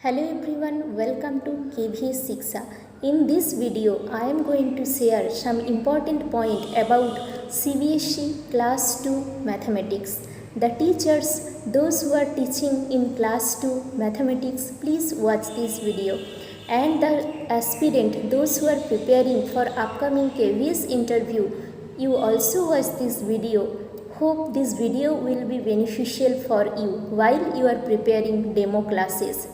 Hello everyone, welcome to KVS Shiksha. In this video, I am going to share some important point about CBSE Class 2 Mathematics. The teachers, those who are teaching in Class 2 Mathematics, please watch this video. And the aspirant, those who are preparing for upcoming KVS interview, you also watch this video. Hope this video will be beneficial for you while you are preparing demo classes.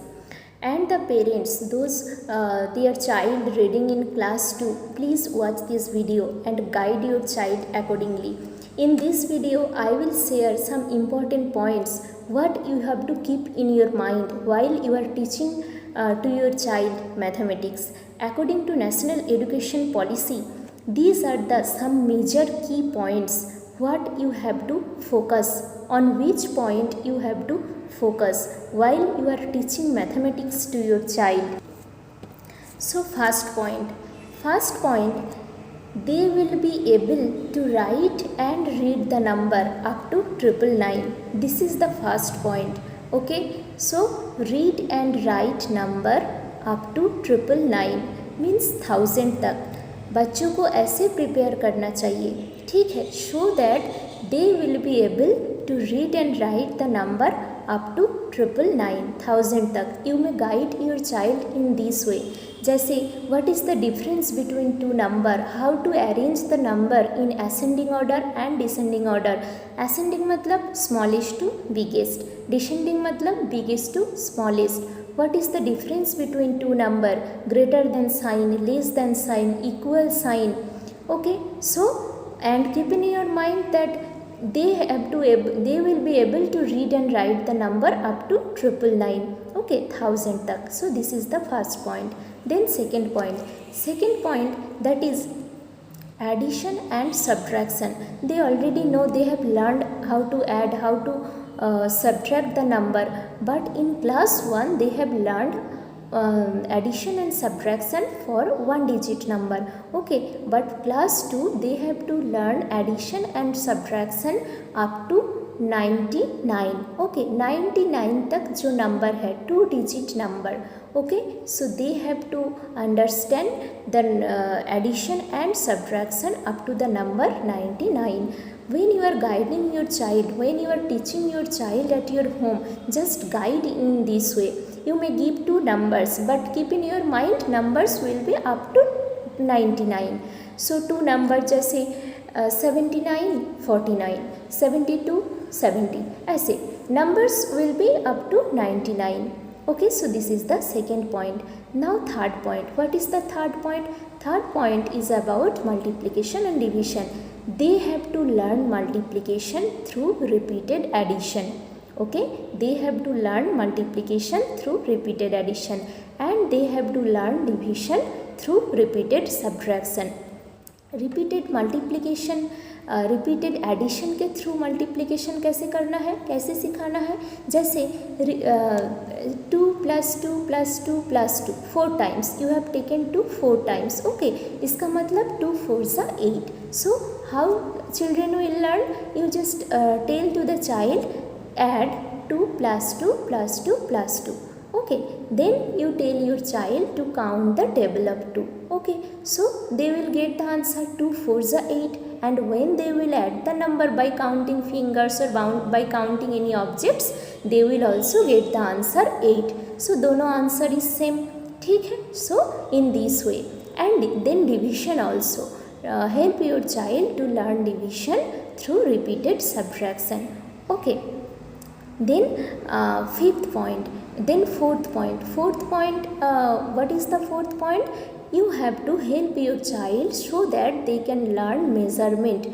And the parents, those their child reading in class 2, please watch this video and guide your child accordingly. In this video, I will share some important points what you have to keep in your mind while you are teaching to your child mathematics. According to National Education Policy, these are the some major key points what you have to focus, on which point you have to focus while you are teaching mathematics to your child. So first point, they will be able to write and read the number up to 999. This is the first point. Okay, so read and write number up to 999 means 1000 तक बच्चों को ऐसे prepare करना चाहिए, ठीक है, so that they will be able to read and write the number up to 999 तक. You may guide your child in this way. जैसे what is the difference between two number, how to arrange the number in ascending order and descending order. Ascending मतलब smallest to biggest, descending मतलब biggest to smallest. What is the difference between two number, greater than sign, less than sign, equal sign. Okay, so and keep in your mind that they will be able to read and write the number up to 999. Okay, 1000 tak. So this is the first point. Then second point, that is addition and subtraction. They already know, they have learned how to add, how to subtract the number, but in class 1 they have learned addition and subtraction for one digit number. Okay, but class 2 they have to learn addition and subtraction up to 99. Okay, 99 तक जो number है, 2 digit number. Okay, so they have to understand the addition and subtraction up to the number 99. When you are guiding your child, when you are teaching your child at your home, just guide in this way. You may give two numbers, but keep in your mind numbers will be up to 99. So two numbers जैसे 79, 49, 72, 70, ऐसे numbers will be up to 99. Okay, so this is the second point. Now third point. What is the third point? Third point is about multiplication and division. They have to learn multiplication through repeated addition. Okay, they have to learn multiplication through repeated addition, and they have to learn division through repeated subtraction. Repeated multiplication, repeated addition के through multiplication कैसे करना है, कैसे सिखाना है. जैसे 2 + 2 + 2 + 2 4 times, you have taken 2 4 times. Okay, इसका मतलब 2 4s are 8. So how children will learn? You just tell to the child add 2 + 2 + 2 + 2. Okay, then you tell your child to count the table of 2. Okay, so they will get the answer 2 4s are 8, and when they will add the number by counting fingers or by counting any objects, they will also get the answer 8. So दोनों answer is same, ठीक है. So in this way, and then division also. Help your child to learn division through repeated subtraction. Okay. Then fifth point, then fourth point. What is the fourth point? You have to help your child so that they can learn measurement,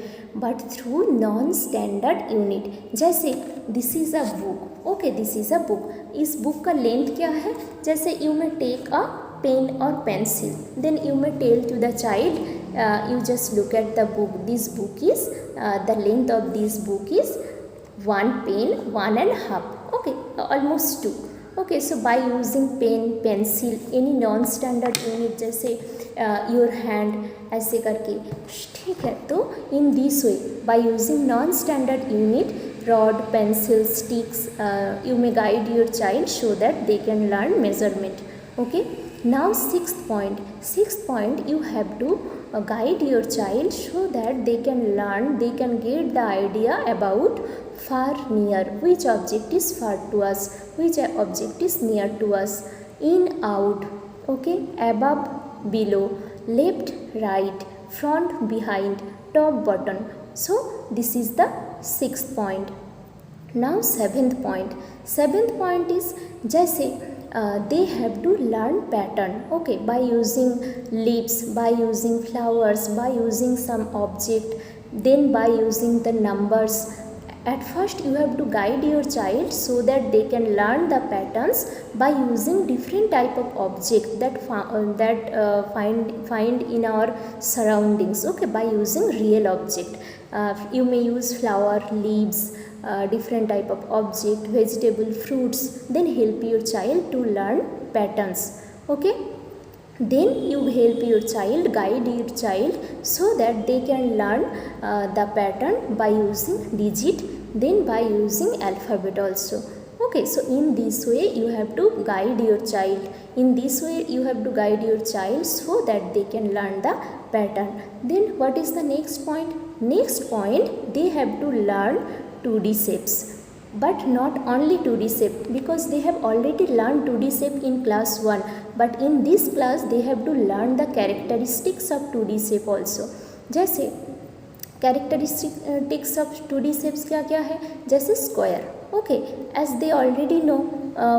but through non-standard unit. जैसे this is a book. Okay, this is a book. इस book का length क्या है? जैसे you may take a pen or pencil, then you may tell to the child, you just look at the book. This book is the length of this book is 1 pen 1.5. Okay, almost 2. Okay, so by using pen, pencil, any non-standard unit जैसे your hand ऐसे करके, ठीक है. तो in this way, by using non-standard unit, rod, pencil, sticks. You may guide your child so that they can learn measurement. Okay. Now sixth point. Sixth point, you have to guide your child so that they can learn, they can get the idea about far, near, which object is far to us, which object is near to us, in, out, okay, above, below, left, right, front, behind, top, bottom. So this is the sixth point. Now seventh point. Seventh point is जैसे they have to learn pattern, okay, by using leaves, by using flowers, by using some object, then by using the numbers. At first you have to guide your child so that they can learn the patterns by using different type of object that find in our surroundings, okay, by using real object. You may use flower, leaves, different type of object, vegetable, fruits, then help your child to learn patterns, okay. Then you help your child, guide your child so that they can learn the pattern by using digit, then by using alphabet also, okay. So in this way you have to guide your child, in this way you have to guide your child so that they can learn the pattern. Then what is the next point? Next point, they have to learn 2D shapes, but not only 2D shape, because they have already learned 2D shape in class 1, but in this class they have to learn the characteristics of 2D shape also. जैसे characteristics of 2D shapes क्या क्या है? जैसे square, okay, as they already know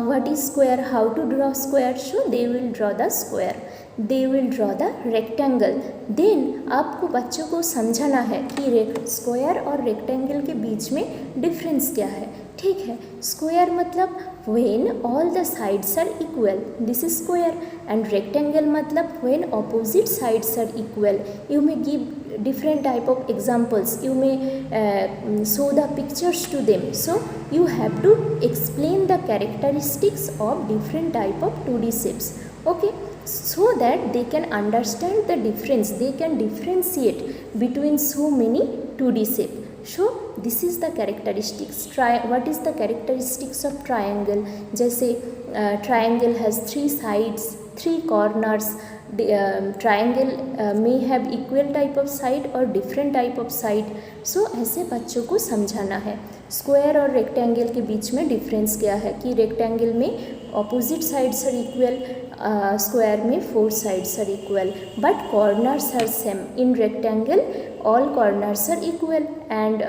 what is square, how to draw square, so they will draw the square. They will draw the rectangle. Then आपको बच्चों को समझाना है कि स्क्वायर और रेक्टेंगल के बीच में डिफरेंस क्या है, ठीक है. स्क्वायर मतलब when all the sides are equal, this is square, and rectangle मतलब when opposite sides are equal. You may give different type of examples, you may show the pictures to them, so you have to explain the characteristics of different type of 2D shapes, okay, so that they can understand the difference, they can differentiate between so many 2D shape. So this is the characteristics. What is the characteristics of triangle? जैसे triangle has 3 sides, 3 corners. Triangle may have equal type of side or different type of side. So ऐसे बच्चों को समझाना है. Square और rectangle के बीच में difference क्या है कि रेक्टेंगल में opposite sides are equal, square में 4 sides are equal, but corners are same. In rectangle all corners are equal, and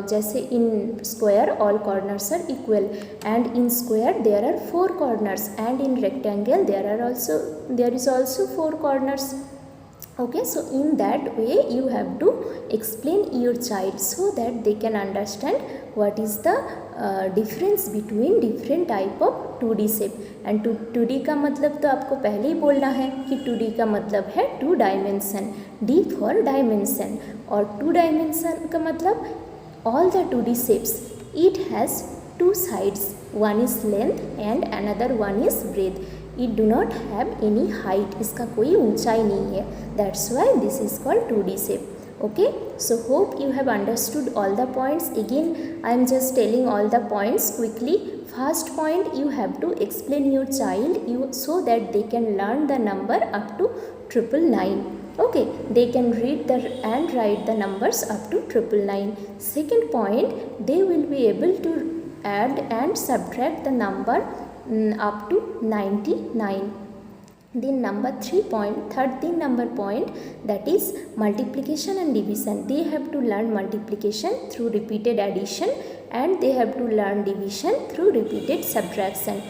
जैसे in square all corners are equal, and in square there are 4 corners, and in rectangle there is also 4 corners, okay. So in that way you have to explain your child so that they can understand what is the difference between different type of 2D shape. And 2D का मतलब तो आपको पहले ही बोलना है कि 2D का मतलब है 2 डायमेंशन, D फॉर डायमेंशन, और 2 डायमेंशन का मतलब all the 2D shapes, it has 2 sides, one is length and another one is breadth. It do not have any height, इसका कोई ऊंचाई नहीं है. That's why this is called 2D shape. Okay, so hope you have understood all the points. Again I am just telling all the points quickly. First point, you have to explain your child so that they can learn the number up to 999. Okay, they can read and write the numbers up to 999. Second point, they will be able to add and subtract the number up to 99. Then third number point, that is multiplication and division. They have to learn multiplication through repeated addition, and they have to learn division through repeated subtraction.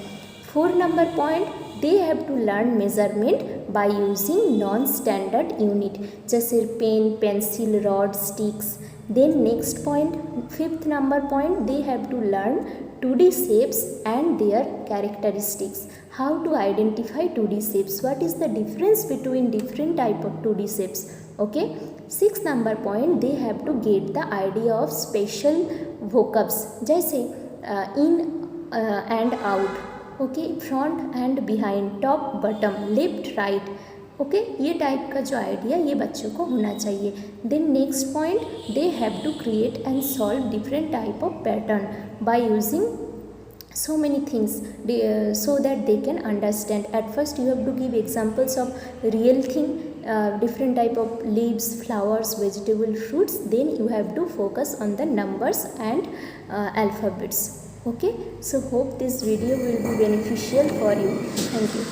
4 number point, they have to learn measurement by using non-standard unit, जैसे pen, pencil, rod, sticks. Then next point, 5th number point, they have to learn 2D shapes and their characteristics. How to identify 2D shapes? What is the difference between different type of 2D shapes? Okay. 6th number point, they have to get the idea of special vocabs, जैसे in and out, okay, front and behind, top, bottom, left, right, okay ये type का जो idea ये बच्चों को होना चाहिए. Then next point, they have to create and solve different type of pattern by using so many things so that they can understand. At first you have to give examples of real thing, different type of leaves, flowers, vegetable, fruits. Then you have to focus on the numbers and alphabets. Okay, so hope this video will be beneficial for you. Thank you.